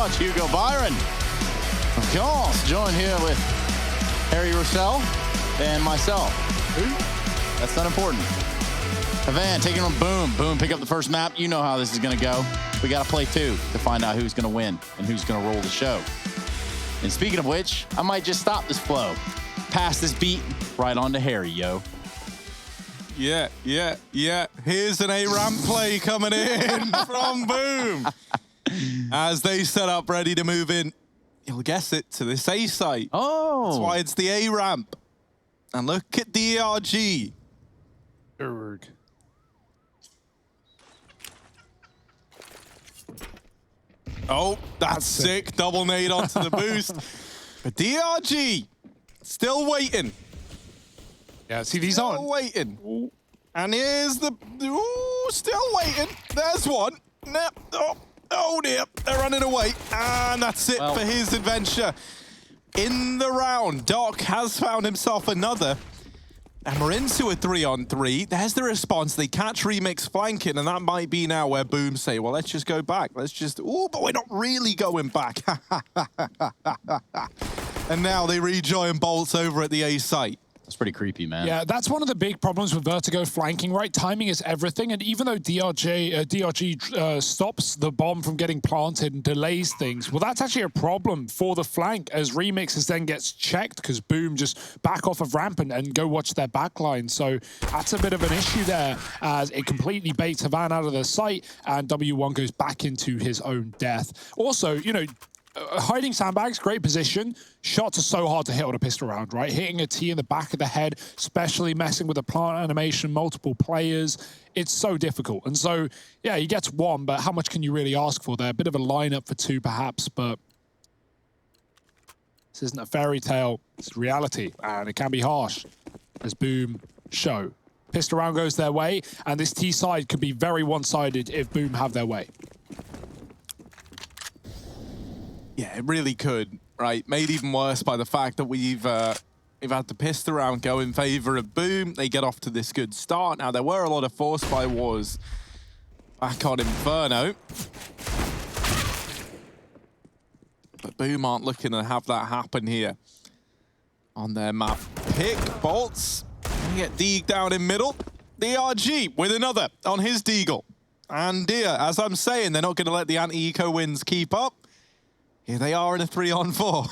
much, Hugo Byron. Of course, joined here with Harry Rochelle and myself. That's not important. Havan taking on Boom. Boom, pick up the first map. You know how this is going to go. We got to play 2 to find out who's going to win and who's going to roll the show. And speaking of which, I might just stop this flow. Pass this beat right on to Harry, yo. Yeah. Here's an A-ramp play coming in from Boom. As they set up ready to move in, you'll guess it, to this A site. Oh. That's why it's the A-ramp. And look at the ERG. Oh, that's sick. Double nade onto the boost. But DRG still waiting. Yeah, see, these Still waiting. Ooh. And here's the... Ooh, still waiting. There's one. No, oh dear. They're running away. And that's it for his adventure. In the round, Doc has found himself another. And we're into a 3-on-3. There's the response. They catch Remix flanking, and that might be now where Boom say, well, let's just go back. Let's just... Ooh, but we're not really going back. And now they rejoin Bolts over at the A site. It's pretty creepy, man. Yeah, that's one of the big problems with Vertigo flanking, right? Timing is everything, and even though DRG stops the bomb from getting planted and delays things, well, that's actually a problem for the flank as Remixes then gets checked because Boom just back off of ramp and go watch their backline. So that's a bit of an issue there as it completely baits Havan out of the site and W1 goes back into his own death. Also, you know, hiding sandbags, great position. Shots are so hard to hit on a pistol round, right? Hitting a T in the back of the head, especially messing with the plant animation, multiple players, it's so difficult. And so, yeah, he gets 1, but how much can you really ask for there? A bit of a lineup for 2, perhaps, but this isn't a fairy tale. It's reality, and it can be harsh, as Boom show. Pistol round goes their way, and this T side could be very one-sided if Boom have their way. Yeah, it really could, right? Made even worse by the fact that we've had the pistol round go in favor of Boom. They get off to this good start. Now, there were a lot of force by wars back on Inferno. But Boom aren't looking to have that happen here on their map. Pick, Bolts, they get Deeg down in middle. DRG with another on his Deagle. And Deer, as I'm saying, they're not going to let the anti-eco wins keep up. Here they are in a 3-on-4.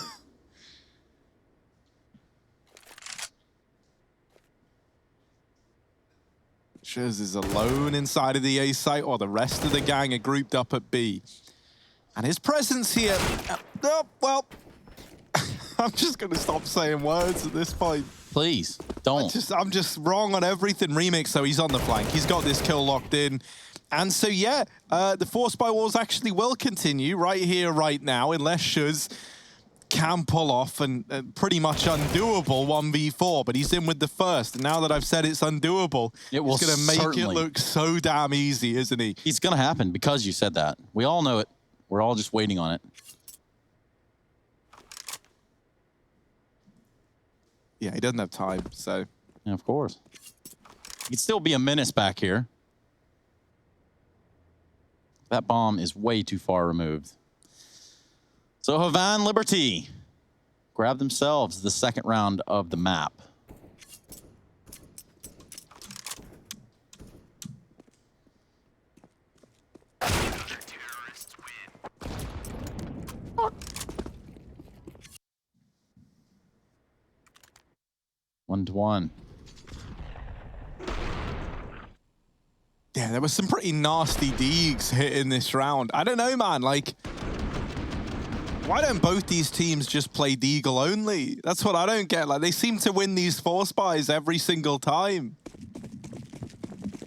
Shuz is alone inside of the A site, while the rest of the gang are grouped up at B. And his presence here... well, I'm just going to stop saying words at this point. Please, don't. I'm just wrong on everything. Remix, though, he's on the flank. He's got this kill locked in. And so, yeah, the Force by Wars actually will continue right here, right now, unless Shuz can pull off and pretty much undoable 1v4. But he's in with the first. And now that I've said it's undoable, it's going to make it look so damn easy, isn't he? It's going to happen because you said that. We all know it. We're all just waiting on it. Yeah, he doesn't have time, so... Yeah, of course. He could still be a menace back here. That bomb is way too far removed. So Havan Liberty grab themselves the second round of the map. One to one. Yeah, there was some pretty nasty Deegs hit in this round. I don't know, man. Like, why don't both these teams just play Deagle only? That's what I don't get. Like, they seem to win these force buys every single time.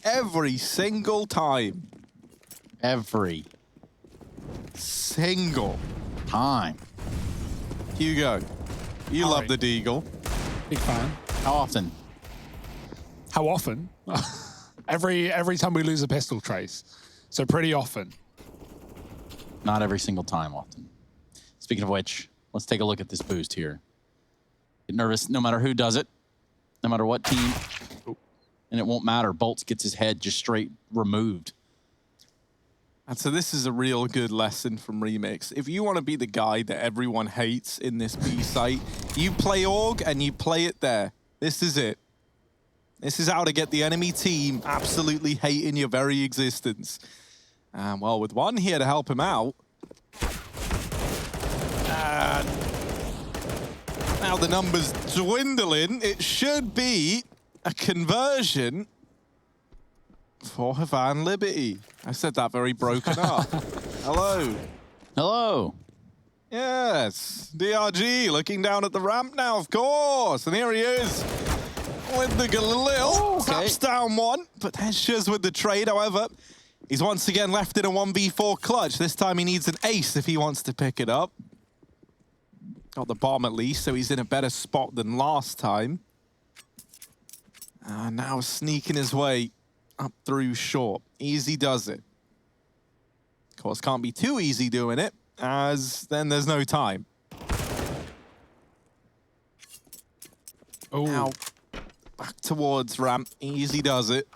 Every single time. Every single time. Hugo, you love the Deagle. Big fan. How often? How often? Every time we lose a pistol trace. So pretty often. Not every single time often. Speaking of which, let's take a look at this boost here. Get nervous no matter who does it, no matter what team. And it won't matter. Bolts gets his head just straight removed. And so this is a real good lesson from Remix. If you want to be the guy that everyone hates in this B site, you play Org and you play it there. This is it. This is how to get the enemy team absolutely hating your very existence. And well, with one here to help him out. And now the numbers dwindling. It should be a conversion for Havan Liberty. I said that very broken up. Hello. Hello. Yes, DRG looking down at the ramp now, of course. And here he is with the Galil. Taps down one, but there's Shuz with the trade. However, he's once again left in a 1v4 clutch. This time he needs an ace if he wants to pick it up. Got the bomb at least, so he's in a better spot than last time. And now sneaking his way up through short. Easy does it. Of course, can't be too easy doing it, as then there's no time. Oh. Now, back towards ramp. Easy does it.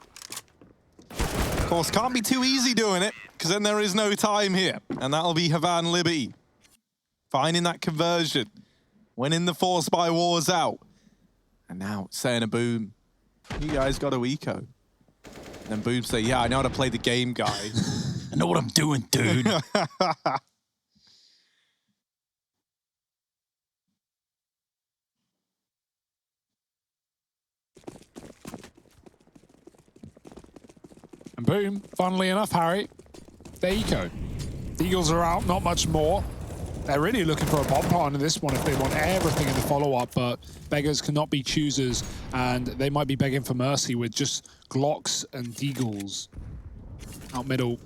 Of course, can't be too easy doing it, because then there is no time here. And that'll be Havan Liberty. Finding that conversion. Winning the Force by Wars out. And now saying a Boom, you guys got to eco. And then Boom say, yeah, I know how to play the game, guy. I know what I'm doing, dude. And boom, funnily enough, Harry, the eco. The Eagles are out, not much more. They're really looking for a bomb plant in this one if they want everything in the follow-up, but beggars cannot be choosers, and they might be begging for mercy with just Glocks and Deagles out middle.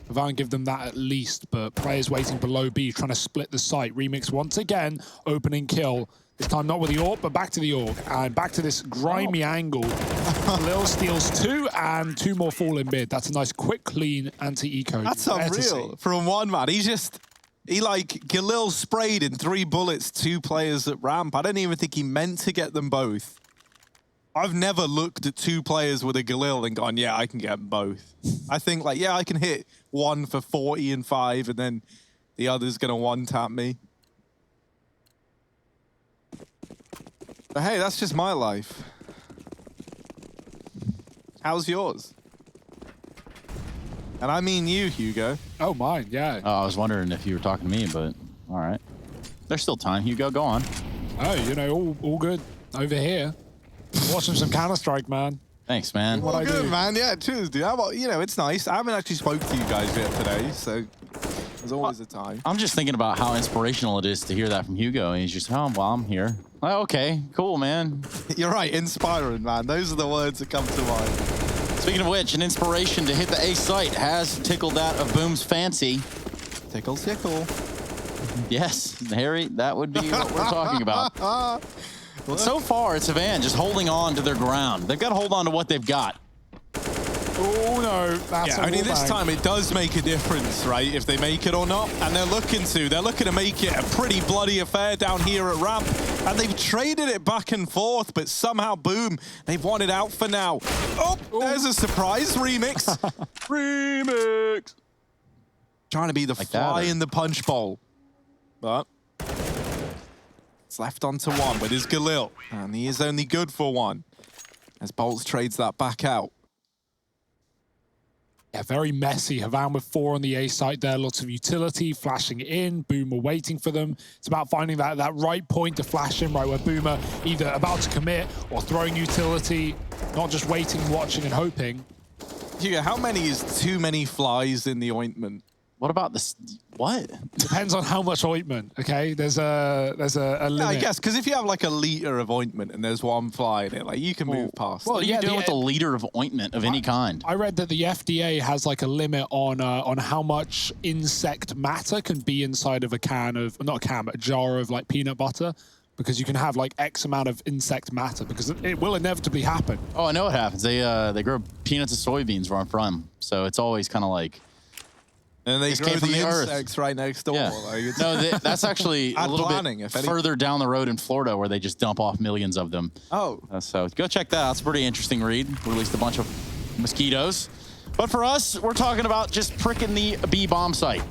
Havan give them that at least, but players waiting below B, trying to split the site. Remix once again, opening kill. This time not with the AWP, but back to the AWP. And back to this grimy angle. Lil steals two, and two more fall in mid. That's a nice, quick, clean anti-eco. That's unreal. From one man, he like Galil sprayed in 3 bullets, 2 players at ramp. I don't even think he meant to get them both. I've never looked at 2 players with a Galil and gone, yeah, I can get them both. I think like, yeah, I can hit one for 40 and 5, and then the other's gonna one-tap me. But hey, that's just my life. How's yours? And I mean you, Hugo. Oh, mine, yeah. Oh, I was wondering if you were talking to me, but all right. There's still time. Hugo, go on. Oh, you know, all good over here. Watching some Counter-Strike, man. Thanks, man. All good, man. Yeah, cheers, dude. How about, you know, it's nice. I haven't actually spoke to you guys yet today, so there's always a time. I'm just thinking about how inspirational it is to hear that from Hugo. And he's just, oh, well, I'm here. Oh, okay, cool, man. You're right, inspiring, man. Those are the words that come to mind. Speaking of which, an inspiration to hit the A site has tickled that of Boom's fancy. Tickle, tickle. Yes, Harry, that would be what we're talking about. But so far, it's Havan just holding on to their ground. They've got to hold on to what they've got. Oh, no. That's yeah, only this time it does make a difference, right? If they make it or not. And they're looking to make it a pretty bloody affair down here at ramp. And they've traded it back and forth, but somehow, Boom, they've won it out for now. Oh, there's a surprise remix. Remix. Trying to be the fly in the punch bowl. But it's left onto one with his Galil. And he is only good for one. As Bolts trades that back out. Yeah, very messy. Havan with 4 on the A site there. Lots of utility, flashing in. Boomer waiting for them. It's about finding that right point to flash in, right, where Boomer either about to commit or throwing utility, not just waiting, watching, and hoping. Hugo, how many is too many flies in the ointment? What about this? What? Depends on how much ointment, okay? There's a limit. Yeah, I guess, because if you have like a liter of ointment and there's one fly in it, like you can move past. Well, you do with a liter of ointment of any kind. I read that the FDA has like a limit on how much insect matter can be inside of a can of, not a can, but a jar of like peanut butter, because you can have like X amount of insect matter, because it will inevitably happen. Oh, I know what happens. They grow peanuts and soybeans where I'm from, so it's always kind of like. And they grow the insects right next door. Yeah. Like No, that's actually a little bit further down the road in Florida where they just dump off millions of them. Oh. So go check that out. It's a pretty interesting read. Released a bunch of mosquitoes. But for us, we're talking about just pricking the B bomb site.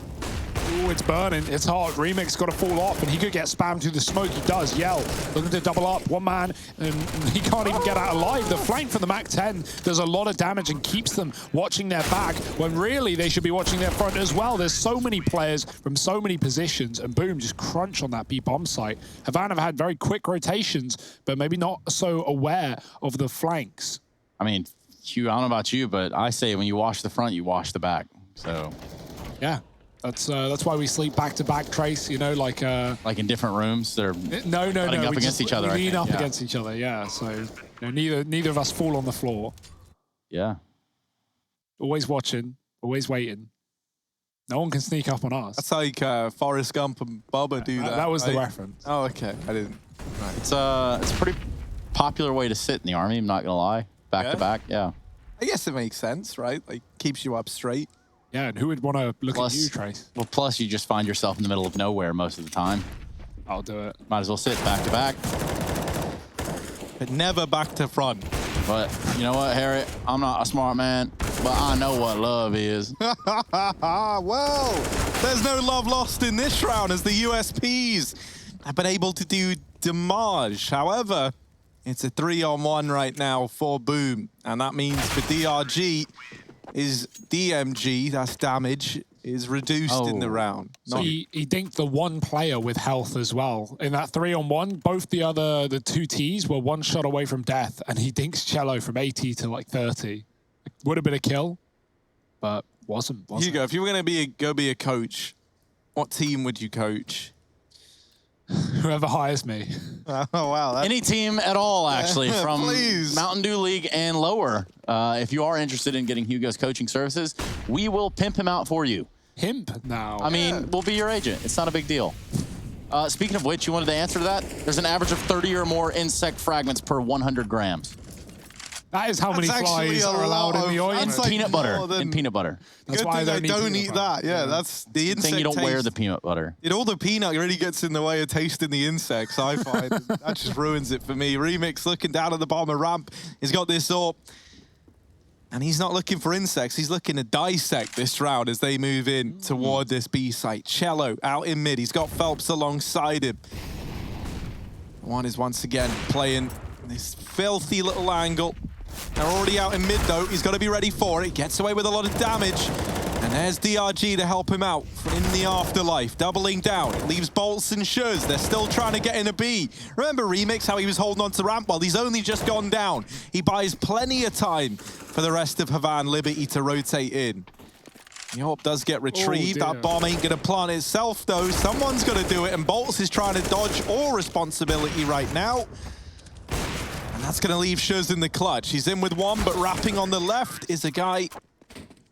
Ooh, it's burning. It's hot. Remix got to fall off, and he could get spammed through the smoke. He does. Yell. Looking to double up. One man, and he can't even get out alive. The flank from the MAC-10 does a lot of damage and keeps them watching their back, when really they should be watching their front as well. There's so many players from so many positions, and boom, just crunch on that B bomb site. Havan have had very quick rotations, but maybe not so aware of the flanks. I mean, Hugh, I don't know about you, but I say when you wash the front, you wash the back. So, yeah. That's why we sleep back to back, Trace. You know, like in different rooms. They're no, up against each other. We lean up against each other. Yeah. So you know, neither of us fall on the floor. Yeah. Always watching, always waiting. No one can sneak up on us. That's like Forrest Gump and Bubba do that. That was the reference. Oh, okay. I didn't. Right. It's a pretty popular way to sit in the army. I'm not gonna lie. Back to back. Yeah. I guess it makes sense, right? Like keeps you up straight. Yeah, and who would want to look at you, Trace? Well, plus you just find yourself in the middle of nowhere most of the time. I'll do it. Might as well sit back to back. But never back to front. But you know what, Harry? I'm not a smart man, but I know what love is. Well, there's no love lost in this round as the USPs have been able to do damage. However, it's a 3-on-1 right now for Boom. And that means for DRG, is DMG, that's damage, is reduced in the round. So he dinked the one player with health as well. In that 3-on-1, both the two Ts were one shot away from death, and he dinks Cello from 80 to like 30. Would have been a kill, but wasn't. Hugo, if you were going to go be a coach, what team would you coach? Whoever hires me. Oh, wow. Any team at all, actually, from Please. Mountain Dew League and lower. If you are interested in getting Hugo's coaching services, we will pimp him out for you. Pimp now? I mean, we'll be your agent. It's not a big deal. Speaking of which, you wanted to answer to that? There's an average of 30 or more insect fragments per 100 grams. That is how many flies are allowed in the oil. And peanut butter. And peanut butter. That's why I don't eat that. Yeah, that's the insect. Thing you don't wear the peanut butter. All the peanut really gets in the way of tasting the insects, I find. That just ruins it for me. Remix looking down at the bottom of ramp. He's got this up. And he's not looking for insects. He's looking to dissect this round as they move in toward this B site. Cello out in mid. He's got Phelps alongside him. One is once again playing this filthy little angle. They're already out in mid, though. He's got to be ready for it. Gets away with a lot of damage. And there's DRG to help him out in the afterlife. Doubling down. It leaves Bolts and Shuz. They're still trying to get in a B. Remember Remix, how he was holding on to ramp? Well, he's only just gone down. He buys plenty of time for the rest of Havan Liberty to rotate in. The AWP does get retrieved. That bomb ain't going to plant itself, though. Someone's going to do it. And Bolts is trying to dodge all responsibility right now. And that's going to leave Shuz in the clutch. He's in with one, but wrapping on the left is a guy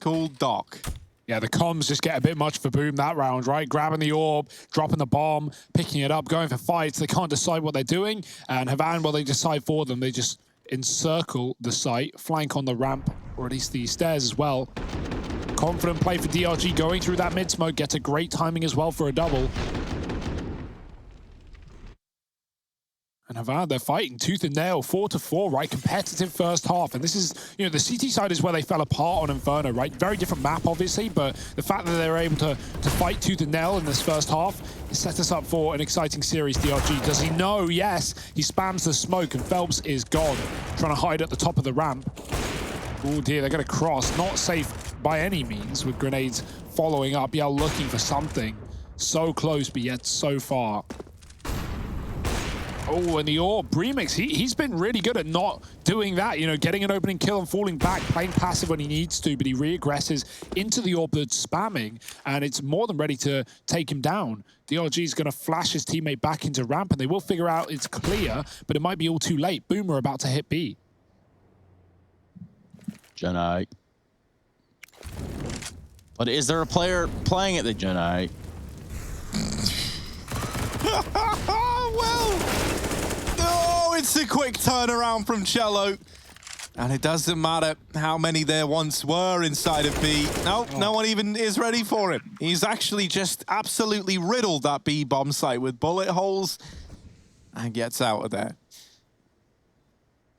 called Doc. Yeah, the comms just get a bit much for Boom that round, right? Grabbing the orb, dropping the bomb, picking it up, going for fights. They can't decide what they're doing. And Havan, well, they decide for them. They just encircle the site, flank on the ramp, or at least the stairs as well. Confident play for DRG going through that mid-smoke. Gets a great timing as well for a double. And Havan, they're fighting tooth and nail, 4-4, right? Competitive first half. And this is, you know, the CT side is where they fell apart on Inferno, right? Very different map, obviously, but the fact that they were able to fight tooth and nail in this first half has set us up for an exciting series, DRG. Does he know? Yes. He spams the smoke, and Phelps is gone, trying to hide at the top of the ramp. Oh, dear, they're going to cross. Not safe by any means, with grenades following up. Yeah, looking for something. So close, but yet so far. Oh, and the AWP, Remix, he's been really good at not doing that, you know, getting an opening kill and falling back, playing passive when he needs to, but he re-aggresses into the AWP that's spamming, and it's more than ready to take him down. DRG is going to flash his teammate back into ramp, and they will figure out it's clear, but it might be all too late. Boomer about to hit B. Jedi. But is there a player playing at the Jedi? Well, oh, it's a quick turnaround from Cello. And it doesn't matter how many there once were inside of B. No one even is ready for him. He's actually just absolutely riddled that B bomb site with bullet holes and gets out of there.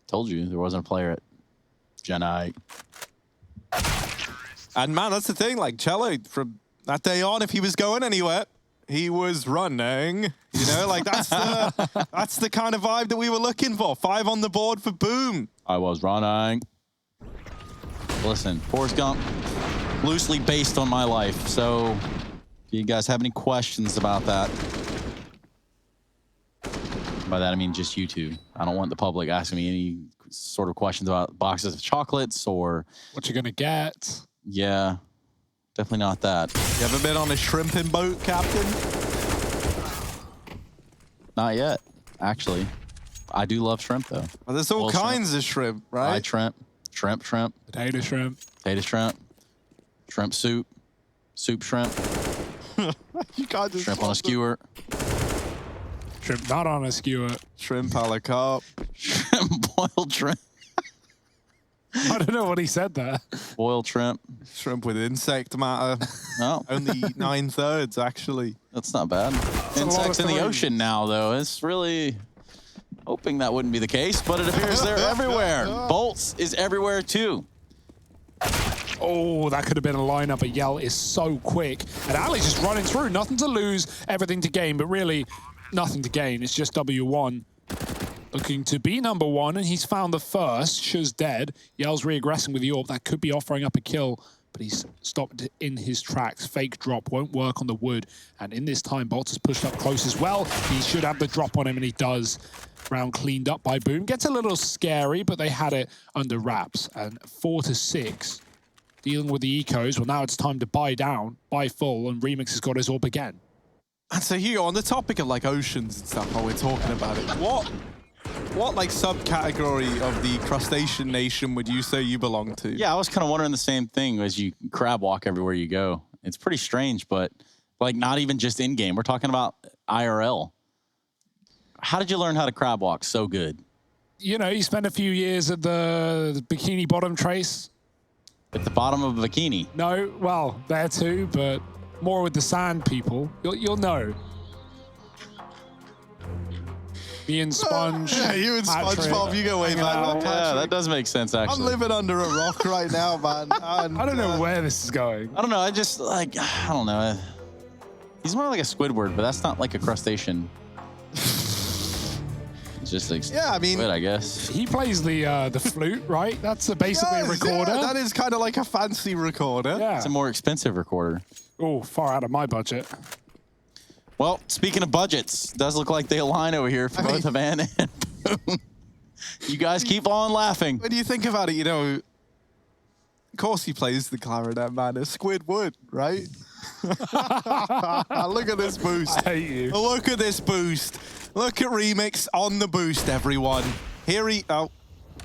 Told you there wasn't a player at Jedi. And man, that's the thing. Like Cello, from that day on, if he was going anywhere, he was running. You know, like that's the kind of vibe that we were looking for. 5 on the board for Boom. I was running. Listen, Forrest Gump, loosely based on my life. So, do you guys have any questions about that? By that, I mean just you two. I don't want the public asking me any sort of questions about boxes of chocolates or... What you're going to get. Yeah, definitely not that. You ever been on a shrimping boat, Captain? Not yet, actually. I do love shrimp, though. Well, there's all kinds of shrimp, right? Fried shrimp, shrimp. Potato shrimp. Potato shrimp. Shrimp soup. Soup shrimp. You can't just shrimp on a skewer. Shrimp not on a skewer. Shrimp a la carte. Shrimp boiled shrimp. I don't know what he said there. Boiled shrimp. Shrimp with insect matter. No. Only 9/3, actually. That's not bad. Insects in the ocean now, though. It's really hoping that wouldn't be the case, but it appears they're everywhere. Bolts is everywhere, too. Oh, that could have been a lineup, but Yell is so quick. And Ali's just running through. Nothing to lose, everything to gain, but really nothing to gain. It's just W1. Looking to be number 1, and he's found the first. Shuz dead. Yell's reaggressing with the AWP. That could be offering up a kill, but he's stopped in his tracks. Fake drop won't work on the wood. And in this time, Bolts has pushed up close as well. He should have the drop on him, and he does. Round cleaned up by Boom. Gets a little scary, but they had it under wraps. And 4-6. Dealing with the ecos. Well, now it's time to buy down, buy full, and Remix has got his AWP again. And so Hugo, on the topic of like oceans and stuff, while we're talking about it, what like subcategory of the crustacean nation would you say you belong to? Yeah, I was kind of wondering the same thing as you crab walk everywhere you go. It's pretty strange, but like not even just in-game. We're talking about IRL. How did you learn how to crab walk so good? You know, you spent a few years at the Bikini Bottom Trace. At the bottom of a bikini? No, well, there too, but more with the sand people. You'll know. Me and Sponge. Yeah, you and SpongeBob, you go way back. Yeah, that does make sense, actually. I'm living under a rock right now, man. And, I don't know where this is going. I don't know. I just, like, I don't know. He's more like a Squidward, but that's not like a crustacean. It's just like yeah, I mean, squid, I guess. He plays the flute, right? That's basically a recorder. Yeah, that is kind of like a fancy recorder. Yeah. It's a more expensive recorder. Oh, far out of my budget. Well, speaking of budgets, does look like they align over here for both Havan and Boom. You guys keep on laughing. When you think about it, you know, of course he plays the clarinet, man. A Squidward, right? Look at this boost. I hate you. Look at this boost. Look at Remix on the boost, everyone. Here he... Oh,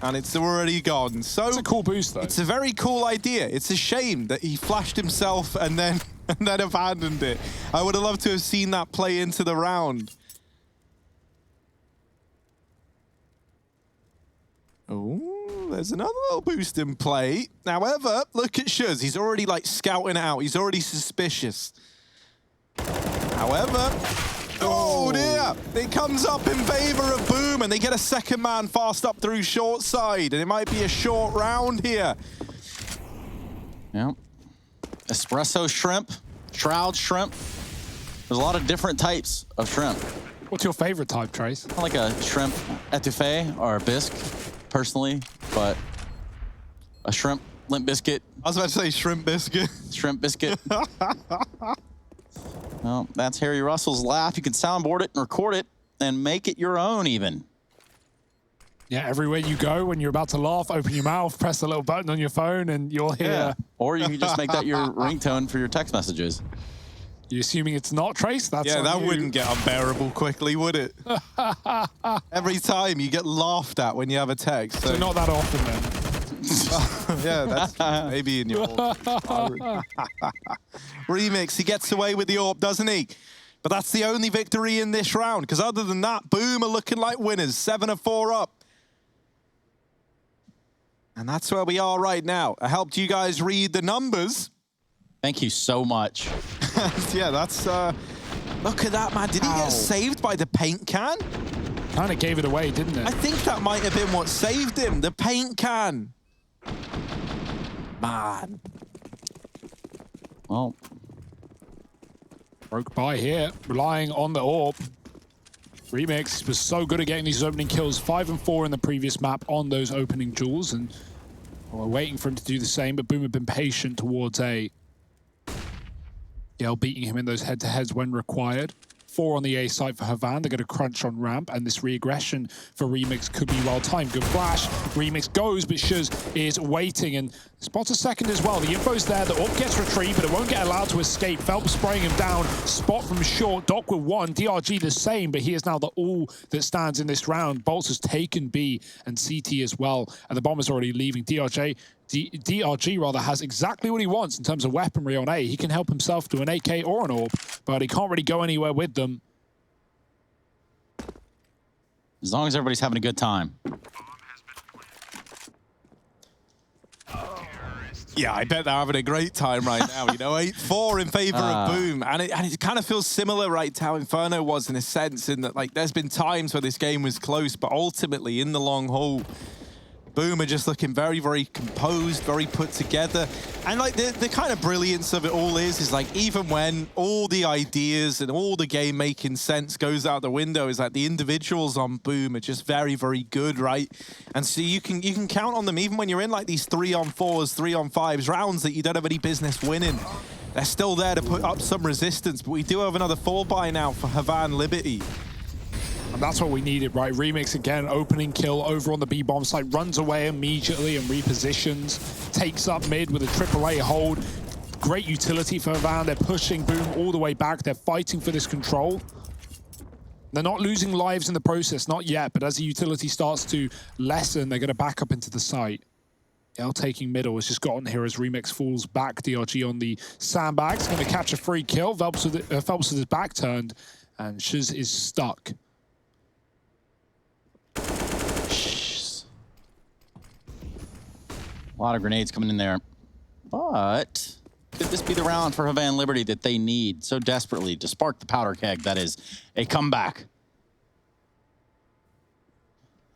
and it's already gone. So it's a cool boost, though. It's a very cool idea. It's a shame that he flashed himself and then abandoned it. I would have loved to have seen that play into the round. Oh, there's another little boost in play. However, look at Shuz. He's already like scouting it out. He's already suspicious. However, oh dear, it comes up in favor of Boom, and they get a second man fast up through short side, and it might be a short round here. Yep. Espresso shrimp, shroud shrimp. There's a lot of different types of shrimp. What's your favorite type, Trace? I like a shrimp etouffee or a bisque, personally, but a shrimp limp biscuit. I was about to say shrimp biscuit. Shrimp biscuit. Well, that's Harry Russell's laugh. You can soundboard it and record it and make it your own even. Yeah, everywhere you go, when you're about to laugh, open your mouth, press the little button on your phone, and you'll hear... Yeah. Or you can just make that your ringtone for your text messages. You assuming it's not Trace? That's yeah, that you. wouldn't get unbearable quickly, would it? Every time you get laughed at when you have a text. So not that often, then. Yeah, that's maybe in your Remix, he gets away with the AWP, doesn't he? But that's the only victory in this round, because other than that, Boom are looking like winners, 7-4 up. And that's where we are right now. I helped you guys read the numbers. Thank you so much. Yeah, that's... look at that, man. Did he get saved by the paint can? Kind of gave it away, didn't it? I think that might have been what saved him, the paint can. Man. Well, broke by here, relying on the orb. Remix was so good at getting these opening kills, 5 and 4 in the previous map on those opening jewels, and we're waiting for him to do the same, but Boom had been patient towards A. Yale beating him in those head-to-heads when required. 4 on the A site for Havan. They're going to crunch on ramp, and this re-aggression for Remix could be well timed. Good flash. Remix goes, but Shuz is waiting and spots a second as well. The info's there. The AWP gets retrieved, but it won't get allowed to escape. Phelps spraying him down. Spot from short. Doc with 1. DRG the same, but he is now the all that stands in this round. Bolts has taken B and CT as well, and the bomber's already leaving. DRG rather has exactly what he wants in terms of weaponry on A. He can help himself to an AK or an AWP, but he can't really go anywhere with them. As long as everybody's having a good time. Yeah, I bet they're having a great time right now. You know, 8-4 in favor of Boom. And it kind of feels similar right to how Inferno was in a sense, in that like there's been times where this game was close, but ultimately in the long haul, Boom are just looking very, very composed, very put together. And like the kind of brilliance of it all is like even when all the ideas and all the game making sense goes out the window, is like the individuals on Boom are just very, very good, right? And so you can count on them even when you're in like these 3-on-4s, 3-on-5s rounds that you don't have any business winning. They're still there to put up some resistance, but we do have another 4-buy now for Havan Liberty. And that's what we needed, right? Remix again, opening kill over on the B-bomb site, runs away immediately and repositions, takes up mid with a AAA hold. Great utility for Havan. They're pushing Boom all the way back. They're fighting for this control. They're not losing lives in the process, not yet, but as the utility starts to lessen, they're going to back up into the site. L taking middle has just gotten here as Remix falls back. DRG on the sandbags, going to catch a free kill. Phelps with his back turned, and Shiz is stuck. A lot of grenades coming in there. But could this be the round for Havan Liberty that they need so desperately to spark the powder keg that is a comeback?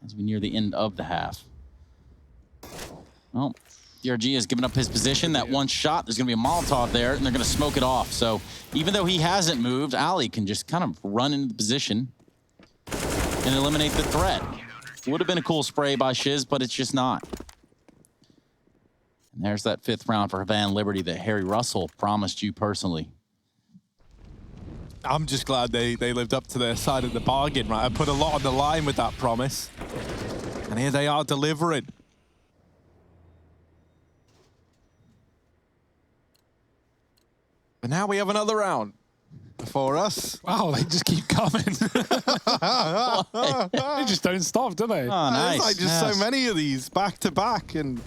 As we near the end of the half. Well, DRG has given up his position. That one shot, there's going to be a Molotov there, and they're going to smoke it off. So even though he hasn't moved, Ali can just kind of run into the position and eliminate the threat. Would have been a cool spray by Shiz, but it's just not. And there's that 5th round for Havan Liberty that Harry Russell promised you personally. I'm just glad they lived up to their side of the bargain, right? I put a lot on the line with that promise. And here they are delivering. But now we have another round before us. Wow, they just keep coming. They just don't stop, do they? Oh, nice. There's like just so many of these back to back, and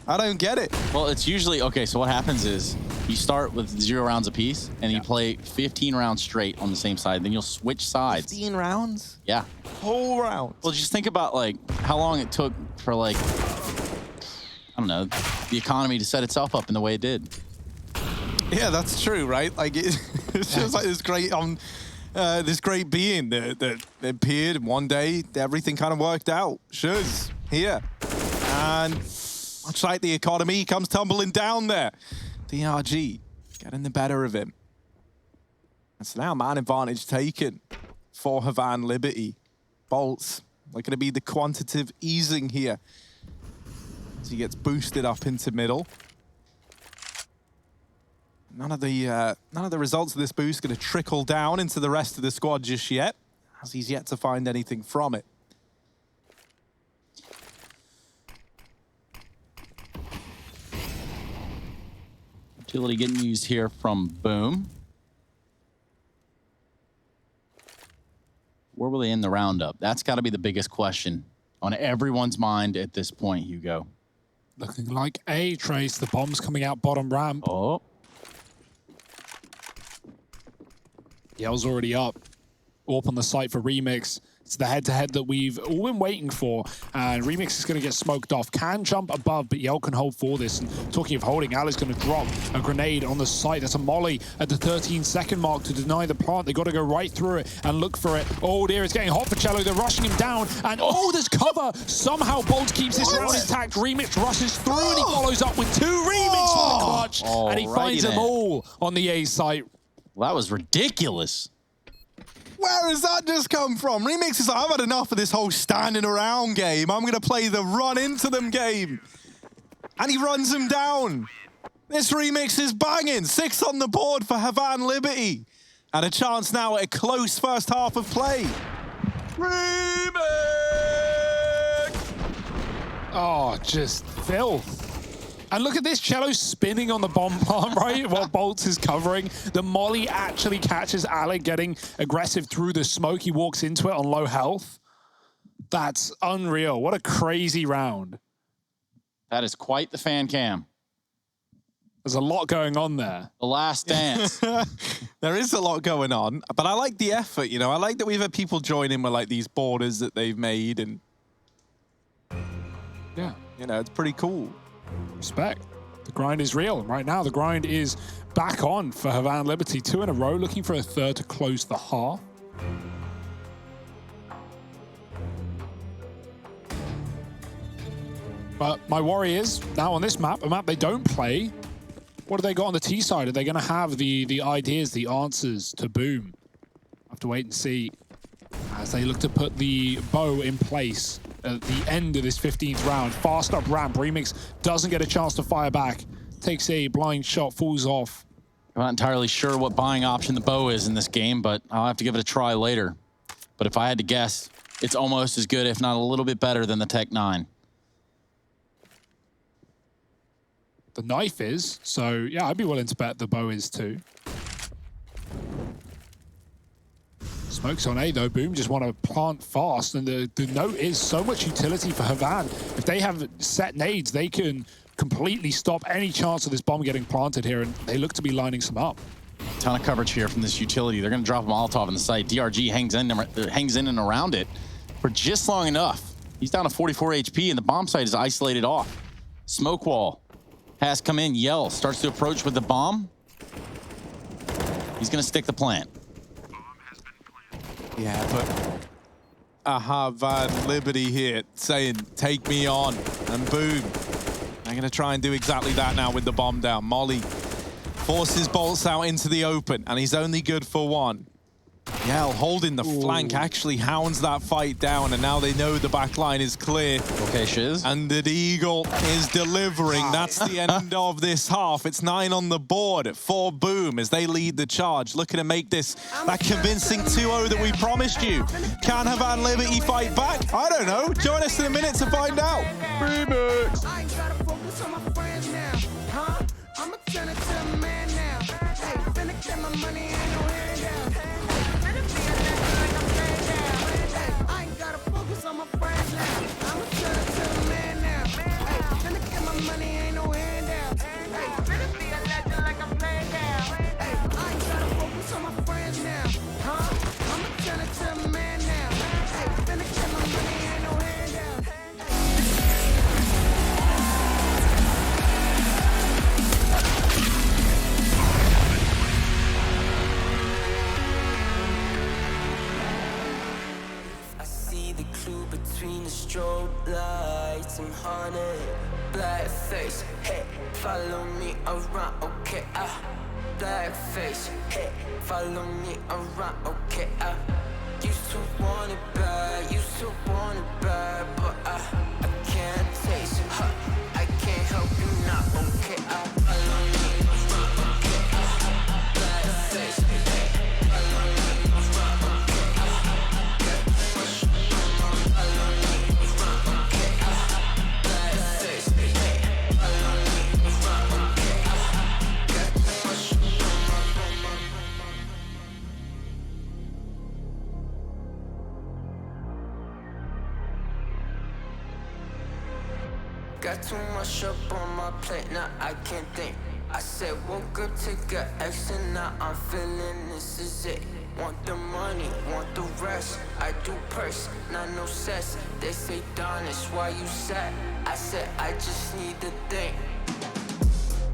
I don't get it. Well, it's usually, okay, so what happens is you start with 0 rounds apiece, and you play 15 rounds straight on the same side. Then you'll switch sides. 15 rounds? Yeah. Whole round. Well, just think about, like, how long it took for, like, I don't know, the economy to set itself up in the way it did. Yeah, that's true, right? Like, it's just like this great being that appeared, and one day everything kind of worked out. Shuz here. And much like the economy, he comes tumbling down there. DRG getting the better of him. And so now man advantage taken for Havan Liberty. Bolts are going to be the quantitative easing here as he gets boosted up into middle. None of the results of this boost going to trickle down into the rest of the squad just yet, as he's yet to find anything from it. Utility getting used here from Boom. Where will they end the roundup? That's got to be the biggest question on everyone's mind at this point, Hugo. Looking like A, Trace. The bomb's coming out bottom ramp. Oh. Yell's already up. AWP on the site for Remix. It's the head-to-head that we've all been waiting for, and Remix is going to get smoked off. Can jump above, but Yell can hold for this. And talking of holding, Ali's going to drop a grenade on the site. That's a molly at the 13-second mark to deny the plant. They got to go right through it and look for it. Oh dear, it's getting hot for Cello. They're rushing him down, and there's cover. Somehow Bolt keeps this round intact. Remix rushes through, and he follows up with 2 Remix for the clutch, and he finds them all on the A site. Well, that was ridiculous. Where has that just come from? Remix is like, I've had enough of this whole standing around game. I'm going to play the run into them game. And he runs him down. This Remix is banging. 6 on the board for Havan Liberty. And a chance now at a close first half of play. Remix! Oh, just filth. And look at this, Cello spinning on the bomb plant, right? While Bolts is covering. The molly actually catches Alec getting aggressive through the smoke. He walks into it on low health. That's unreal. What a crazy round. That is quite the fan cam. There's a lot going on there. The last dance. There is a lot going on, but I like the effort, you know. I like that we've had people join in with like these borders that they've made, and yeah, you know, it's pretty cool. Respect. The grind is real. Right now, the grind is back on for Havan Liberty. 2 in a row, looking for a third to close the half. But my worry is, now on this map, a map they don't play, what do they got on the T side? Are they going to have the ideas, the answers to Boom? Have to wait and see as they look to put the bow in place at the end of this 15th round. Fast up ramp. Remix doesn't get a chance to fire back. Takes a blind shot, falls off. I'm not entirely sure what buying option the bow is in this game, but I'll have to give it a try later. But if I had to guess, it's almost as good, if not a little bit better than the Tech 9. The knife is, so yeah, I'd be willing to bet the bow is too. Smokes on A though. Boom just want to plant fast, and the note is so much utility for Havan. If they have set nades, they can completely stop any chance of this bomb getting planted here, and they look to be lining some up. Ton of coverage here from this utility. They're going to drop a Molotov on the site. DRG hangs in and around it for just long enough. He's down to 44 HP, and the bomb site is isolated off. Smoke wall has come in. Yell starts to approach with the bomb. He's going to stick the plant. Yeah, but I have Liberty here saying, take me on, and boom. I'm going to try and do exactly that now with the bomb down. Molly forces Bolts out into the open, and he's only good for 1. Yell holding the flank actually hounds that fight down, and now they know the back line is clear. Okay, Shiz. And the Eagle is delivering. That's the end of this half. It's 9 on the board for Boom as they lead the charge, looking to make this that convincing 2-0 that we promised you. Can Havan Liberty fight back? I don't know. Join us in a minute to find out. Remix. I ain't gotta focus on my friends now, huh? I'ma turn it to a man now. Hey, finna get my money, ain't no handout. I ain't gotta focus on my friends now. I'ma turn it to a man now. Hey, finna get my money, ain't no handout. Hey, finna be a legend like I'm playing now. Hey, I ain't gotta focus on my friends now, huh? I'ma turn it to a man now. Hey, finna get my money, ain't no handout. Between the strobe lights and honey, black face, hey, follow me around, okay, black face, hey, follow me around, okay, used to want it bad, but I can't taste it, I can't help you now, okay, follow me around, okay, black face, hey, follow me around, okay, got too much up on my plate, now I can't think. I said woke up to get X and now I'm feeling this is it. Want the money. money, want the rest. I do purse, not no cess. They say, Darnish, why you sad? I said, I just need to think.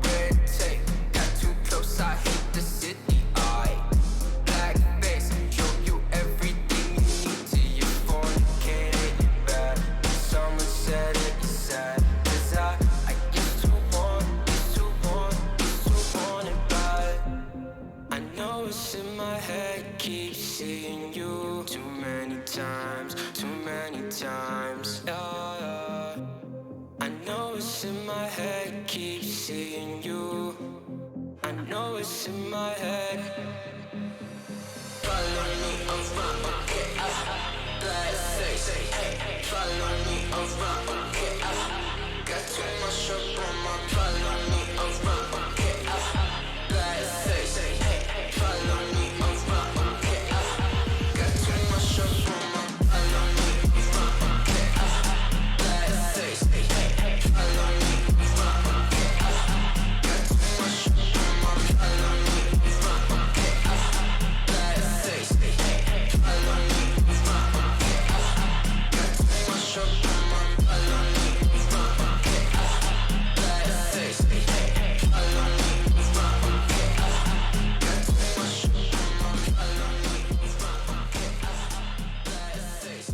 Red tape, got too close, I hate the city. Black face, show you everything you need to you fornicate it bad. Someone said it is sad, 'cause I used to want it bad. I know it's in my head, keep seeing you too many times. Yeah. I know it's in my head, keep seeing you. I know it's in my head. Follow me around, okay, black face, hey. Follow me around, okay, got too much up on my. Follow me around, okay, black face, hey. Follow me around, okay, got too much up on my. Follow me around, okay, black face, hey. Follow me around, okay, got too much up on my. Follow me around, okay, black face, hey. Follow me around, okay, got too much up on my. Follow me around, okay, black face, hey. Follow me around, okay, got too much up on my. Follow me around, okay, black face,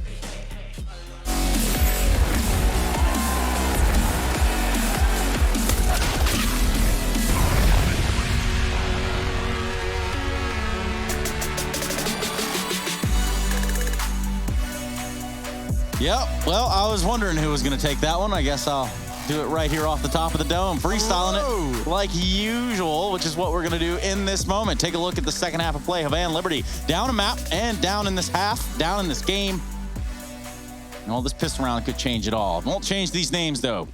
Yep. Well, I was wondering who was going to take that one. I guess I'll do it right here off the top of the dome, freestyling it like usual, which is what we're going to do in this moment. Take a look at the second half of play. Havan Liberty down a map and down in this half, down in this game. And all this pistol round could change it all. It won't change these names, though.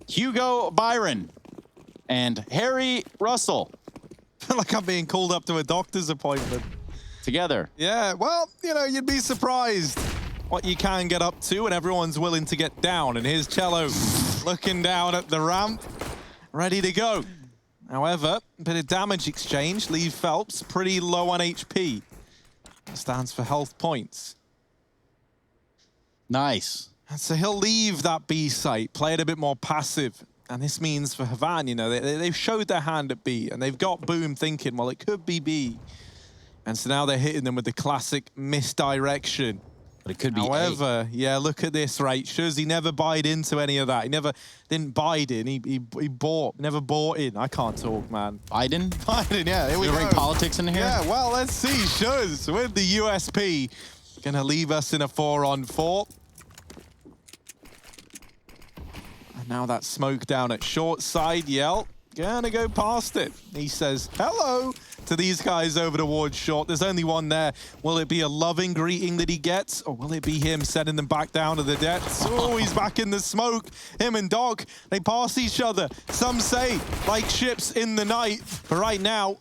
Hugo Byron and Harry Russell Like I'm being called up to a doctor's appointment. together. Yeah, well, you know, you'd be surprised what you can get up to when everyone's willing to get down. And here's Cello looking down at the ramp, ready to go. However, a bit of damage exchange. Leave Phelps pretty low on HP. That stands for health points. Nice. And so he'll leave that B site, play it a bit more passive. And this means for Havan, you know, they've showed their hand at B, and they've got Boom thinking, well, it could be B. And so now they're hitting them with the classic misdirection. But it could be However, yeah, look at this, right? Shows he never buyed into any of that. He didn't buy in. He bought, never bought in. I can't talk, man. Biden? Biden, yeah. Here we bring go. politics in here? Yeah, well, let's see. Shows with the USP. Gonna leave us in a 4-on-4. And now that smoke down at short side. Yell, gonna go past it. He says hello to these guys over towards short. There's only one there. Will it be a loving greeting that he gets, or will it be him sending them back down to the depths? Oh, he's back in the smoke. Him and Dog, they pass each other. Some say like ships in the night. But right now,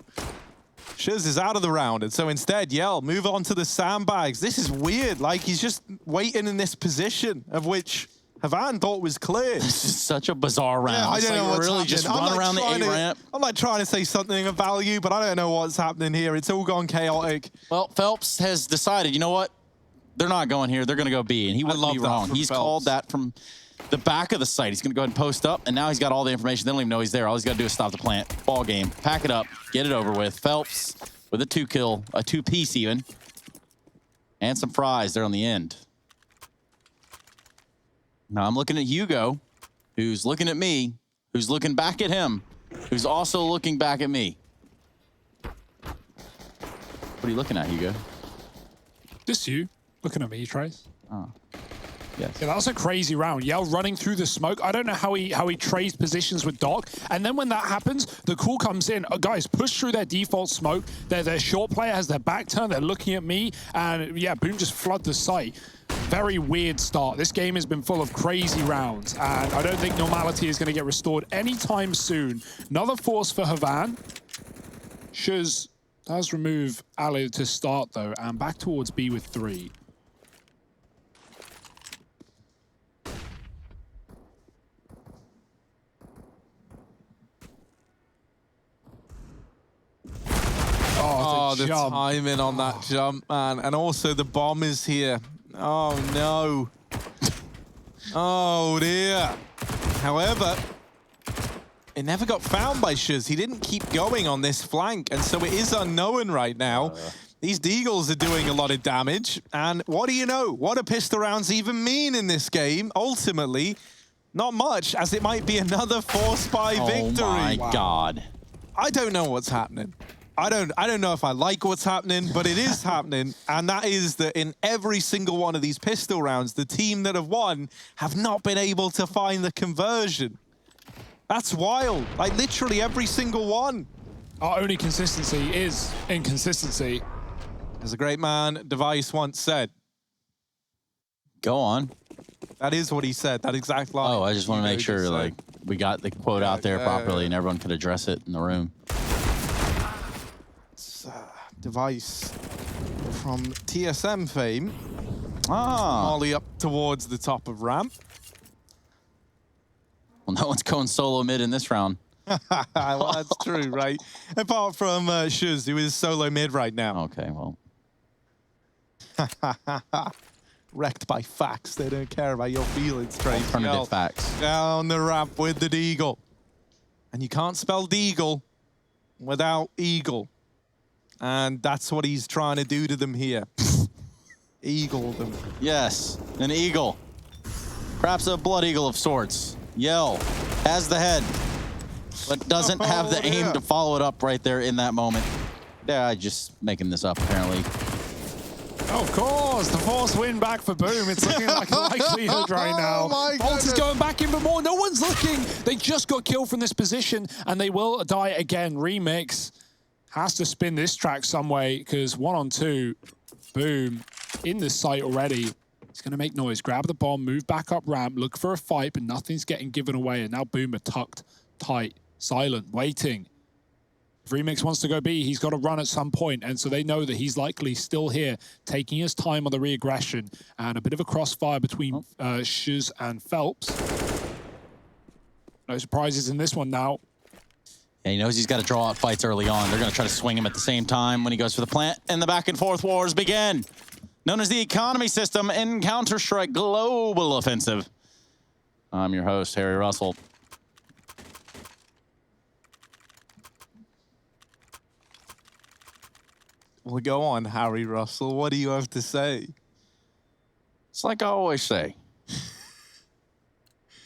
Shiz is out of the round, and so instead, Yell, move on to the sandbags. This is weird. Like, he's just waiting in this position, of which Havan thought was clear. This is such a bizarre round. Yeah, I don't know what's really happening. just run around the A ramp. I'm like trying to say something of value, but I don't know what's happening here. It's all gone chaotic. Well, Phelps has decided, you know what? They're not going here. They're going to go B, and he wouldn't be wrong. He's called that from the back of the site. He's going to go ahead and post up, and now he's got all the information. They don't even know he's there. All he's got to do is stop the plant. Ball game. Pack it up. Get it over with. Phelps with a 2-kill, a 2-piece even, and some fries there on the end. Now I'm looking at Hugo, who's looking at me, who's looking back at him, who's also looking back at me. What are you looking at, Hugo? Just you looking at me, Trace. Oh, yes. Yeah, that was a crazy round. Yell running through the smoke. I don't know how he trades positions with Doc. And then when that happens, the call comes in. Guys, push through their default smoke. Their short player has their back turned. They're looking at me. And yeah, Boom just flood the site. Very weird start. This game has been full of crazy rounds. And I don't think normality is going to get restored anytime soon. Another force for Havan. Shuz does remove Ali to start, though. And back towards B with 3. Oh, Oh, the timing on that jump, man. And also the bomb is here. Oh, no. Oh, dear. However, it never got found by Shuz. He didn't keep going on this flank, and so it is unknown right now. These Deagles are doing a lot of damage, and what do you know? What do pistol rounds even mean in this game? Ultimately, not much, as it might be another 4-spy victory. Oh my God. I don't know what's happening. I don't know if I like what's happening, but it is happening, and that is that in every single one of these pistol rounds, the team that have won have not been able to find the conversion. That's wild. Like, literally every single one. Our only consistency is inconsistency. As a great man, Device once said. Go on. That is what he said, that exact line. Oh, I just want to make sure, like, we got the quote out there properly and everyone could address it in the room. It's Device from TSM fame. Molly up towards the top of ramp. Well, no one's going solo mid in this round. Well, that's true, right? Apart from Shuz, who is solo mid right now. Okay, well. Wrecked by facts. They don't care about your feelings, Trace. Alternative facts. Down the ramp with the Deagle. And you can't spell Deagle without Eagle. And that's what he's trying to do to them here. Eagle them. Yes, an eagle. Perhaps a blood eagle of sorts. Yell has the head, but doesn't have the aim to follow it up right there in that moment. Yeah, I'm just making this up, apparently. Of course, the force win back for Boom. It's looking like a likelihood right now. Bolt is going back in, but more. No one's looking. They just got killed from this position, and they will die again. Remix has to spin this track some way, because 1-on-2, Boom in this site already. He's going to make noise, grab the bomb, move back up ramp, look for a fight, but nothing's getting given away. And now Boom are tucked, tight, silent, waiting. If Remix wants to go B, he's got to run at some point, and so they know that he's likely still here, taking his time on the re-aggression, and a bit of a crossfire between Shuz and Phelps. No surprises in this one now. Yeah, he knows he's got to draw out fights early on. They're going to try to swing him at the same time when he goes for the plant, and the back-and-forth wars begin. Known as the economy system in Counter-Strike Global Offensive. I'm your host, Harry Russell. Well, go on, Harry Russell. What do you have to say? It's like I always say.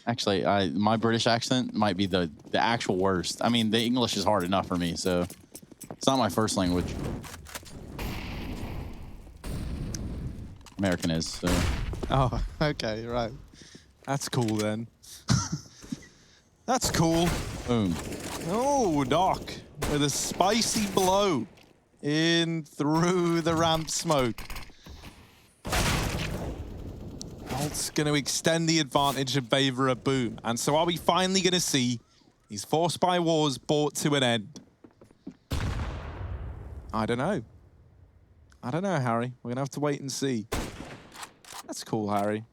Actually, my British accent might be the actual worst. I mean, the English is hard enough for me, so it's not my first language. American is, so. Oh, okay, right. That's cool then. That's cool. Boom. Oh, Doc with a spicy blow in through the ramp smoke. Bolt's going to extend the advantage in favor of Boom. And so are we finally going to see these 4-spy wars brought to an end? I don't know. I don't know, Harry. We're going to have to wait and see. That's cool, Harry.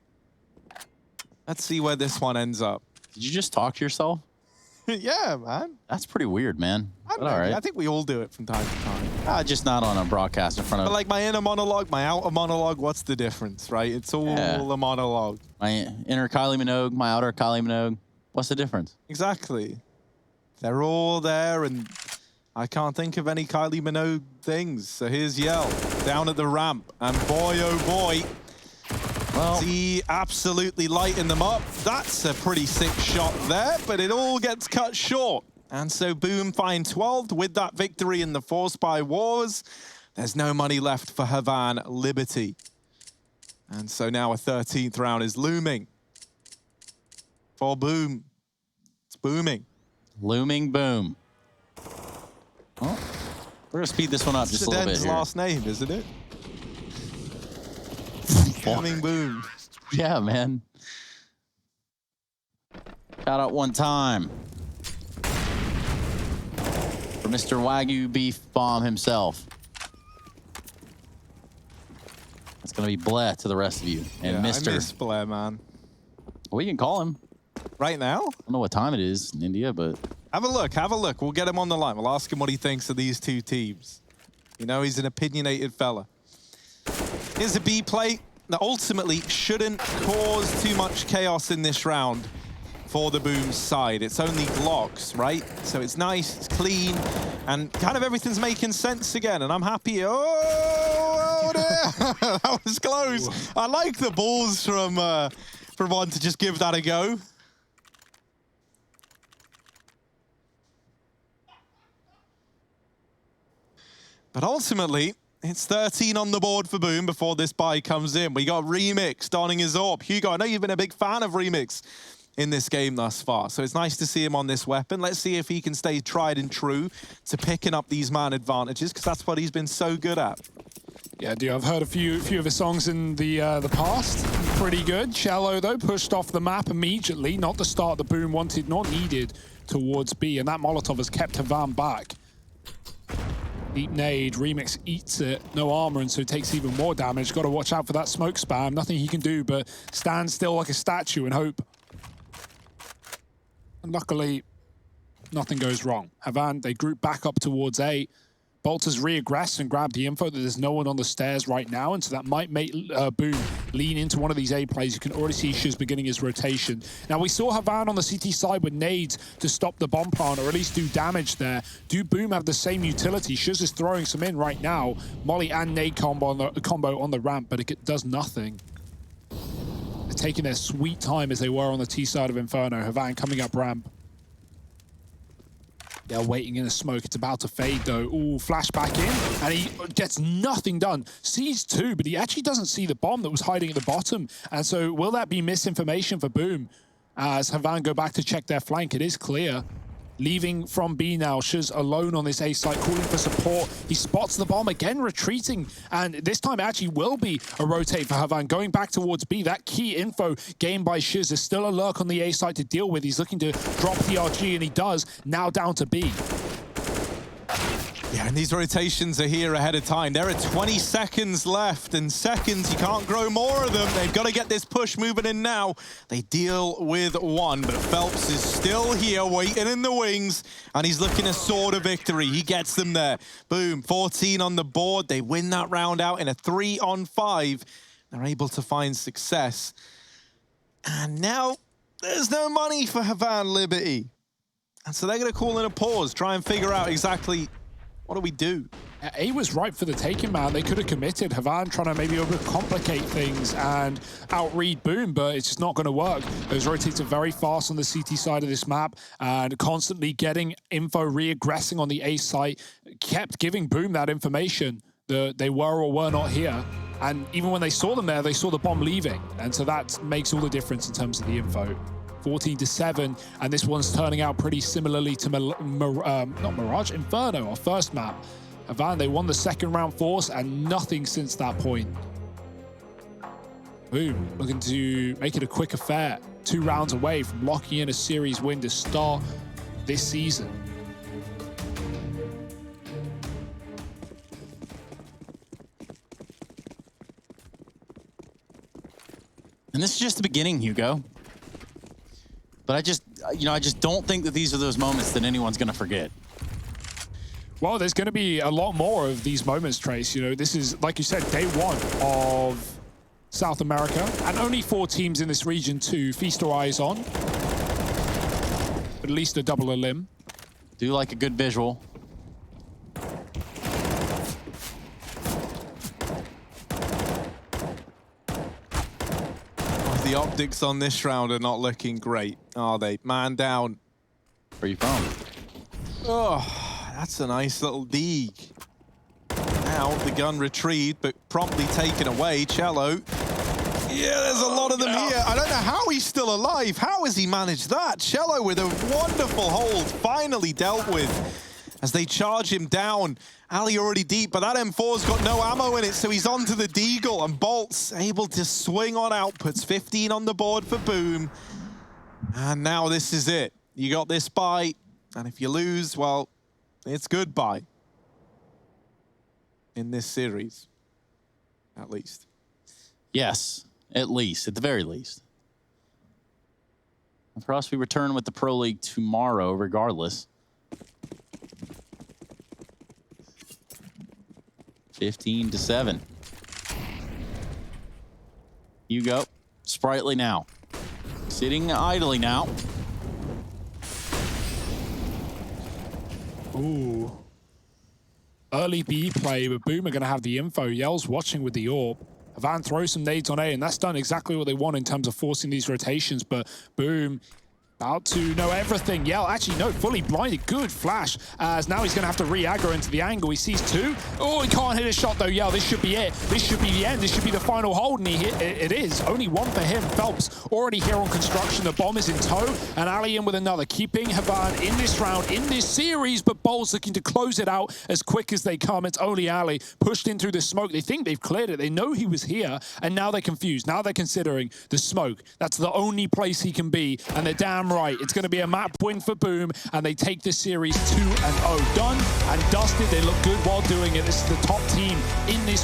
Let's see where this one ends up. Did you just talk to yourself? Yeah, man. That's pretty weird, man. I don't know. All right. I think we all do it from time to time. Just not on a broadcast in front of... But like my inner monologue, my outer monologue, what's the difference, right? It's all a monologue. My inner Kylie Minogue, my outer Kylie Minogue. What's the difference? Exactly. They're all there, and I can't think of any Kylie Minogue things. So here's Yell down at the ramp, and boy, oh boy, well, he absolutely lighting them up. That's a pretty sick shot there, but it all gets cut short. And so Boom find 12th with that victory in the 4-spy wars. There's no money left for Havan Liberty. And so now a 13th round is looming for Boom. It's booming. Looming Boom. Well, we're going to speed this one up just a little bit here. Last name, isn't it? Coming Boom. Yeah, man. Shout out one time for Mr. Wagyu Beef Bomb himself. It's going to be Blair to the rest of you. And yeah, Mr. I miss Blair, man. Well, you can call him. Right now? I don't know what time it is in India, but... Have a look, have a look. We'll get him on the line. We'll ask him what he thinks of these two teams. You know, he's an opinionated fella. Here's a B play that ultimately shouldn't cause too much chaos in this round for the Boom's side. It's only Glocks, right? So it's nice, it's clean, and kind of everything's making sense again, and I'm happy. Oh dear. That was close. I like the balls from one to just give that a go. But ultimately, it's 13 on the board for Boom before this buy comes in. We got Remix donning his AWP. Hugo, I know you've been a big fan of Remix in this game thus far, so it's nice to see him on this weapon. Let's see if he can stay tried and true to picking up these man advantages, because that's what he's been so good at. Yeah, I've heard a few of his songs in the past. Pretty good. Cello, though, pushed off the map immediately. Not the start the Boom wanted nor needed towards B, and that Molotov has kept Havan back. Deep nade, Remix eats it, no armor, and so takes even more damage. Got to watch out for that smoke spam. Nothing he can do but stand still like a statue and hope. And luckily, nothing goes wrong. Havan, they group back up towards A. Bolters re-aggress and grab the info that there's no one on the stairs right now, and so that might make Boom lean into one of these A plays. You can already see Shiz beginning his rotation. Now, we saw Havan on the CT side with nades to stop the bomb plant, or at least do damage there. Do Boom have the same utility? Shiz is throwing some in right now. Molly and nade combo on the ramp, but it does nothing. They're taking their sweet time as they were on the T side of Inferno. Havan coming up ramp. They're waiting in the smoke. It's about to fade, though. Ooh, flashback in, and he gets nothing done. Sees two, but he actually doesn't see the bomb that was hiding at the bottom. And so will that be misinformation for Boom? As Havan go back to check their flank, it is clear. Leaving from B now, Shiz alone on this A site, calling for support. He spots the bomb again, retreating, and this time it actually will be a rotate for Havan. Going back towards B, that key info gained by Shiz is still a lurk on the A site to deal with. He's looking to drop the RG, and he does, now down to B. Yeah, and these rotations are here ahead of time. There are 20 seconds left, and seconds, you can't grow more of them. They've got to get this push moving in now. They deal with one, but Phelps is still here, waiting in the wings, and he's looking to sword a victory. He gets them there. Boom, 14 on the board. They win that round out in a 3-on-5. They're able to find success. And now, there's no money for Havan Liberty. And so they're going to call in a pause, try and figure out exactly what do we do? A was ripe for the taking, man. They could have committed. Havan trying to maybe overcomplicate things and outread Boom, but it's just not going to work. Those rotates are very fast on the CT side of this map, and constantly getting info, re-aggressing on the A site, kept giving Boom that information that they were or were not here. And even when they saw them there, they saw the bomb leaving. And so that makes all the difference in terms of the info. 14-7, and this one's turning out pretty similarly to not Mirage, Inferno, our first map. Havan, they won the second round force, and nothing since that point. Boom, looking to make it a quick affair. 2 rounds away from locking in a series win to start this season. And this is just the beginning, Hugo. But I just don't think that these are those moments that anyone's going to forget. Well, there's going to be a lot more of these moments, Trace. You know, this is, like you said, day 1 of South America, and only 4 teams in this region to feast our eyes on. At least a double a limb. Do like a good visual. The optics on this round are not looking great, are they? Man down. Where are you from? Oh, that's a nice little dig. Now the gun retrieved, but promptly taken away. Cello. Yeah, there's a lot of them here. I don't know how he's still alive. How has he managed that? Cello with a wonderful hold, finally dealt with as they charge him down. Ali already deep, but that M4's got no ammo in it, so he's onto the Deagle, and Bolt's able to swing on outputs. 15 on the board for Boom. And now this is it. You got this buy, and if you lose, well, it's goodbye. In this series, at least. Yes, at least, at the very least. And for us, we return with the Pro League tomorrow, regardless. 15-7. Hugo, sprightly now. Sitting idly now. Ooh. Early B play, but Boom are going to have the info. Yell's watching with the AWP. Havan throws some nades on A, and that's done exactly what they want in terms of forcing these rotations, but Boom about to know everything. Yell, actually, no, fully blinded. Good flash, as now he's going to have to re-aggro into the angle. He sees two. Oh, he can't hit a shot, though. Yell, this should be it. This should be the end. This should be the final hold, and he hit it. It is. Only one for him. Phelps already here on construction. The bomb is in tow, and Ali in with another. Keeping Havan in this round, in this series, but Bol's looking to close it out as quick as they come. It's only Ali pushed in through the smoke. They think they've cleared it. They know he was here, and now they're confused. Now they're considering the smoke. That's the only place he can be, and they're damn right. It's going to be a map win for Boom, and they take this series 2-0. Done and dusted. They look good while doing it. This is the top team in this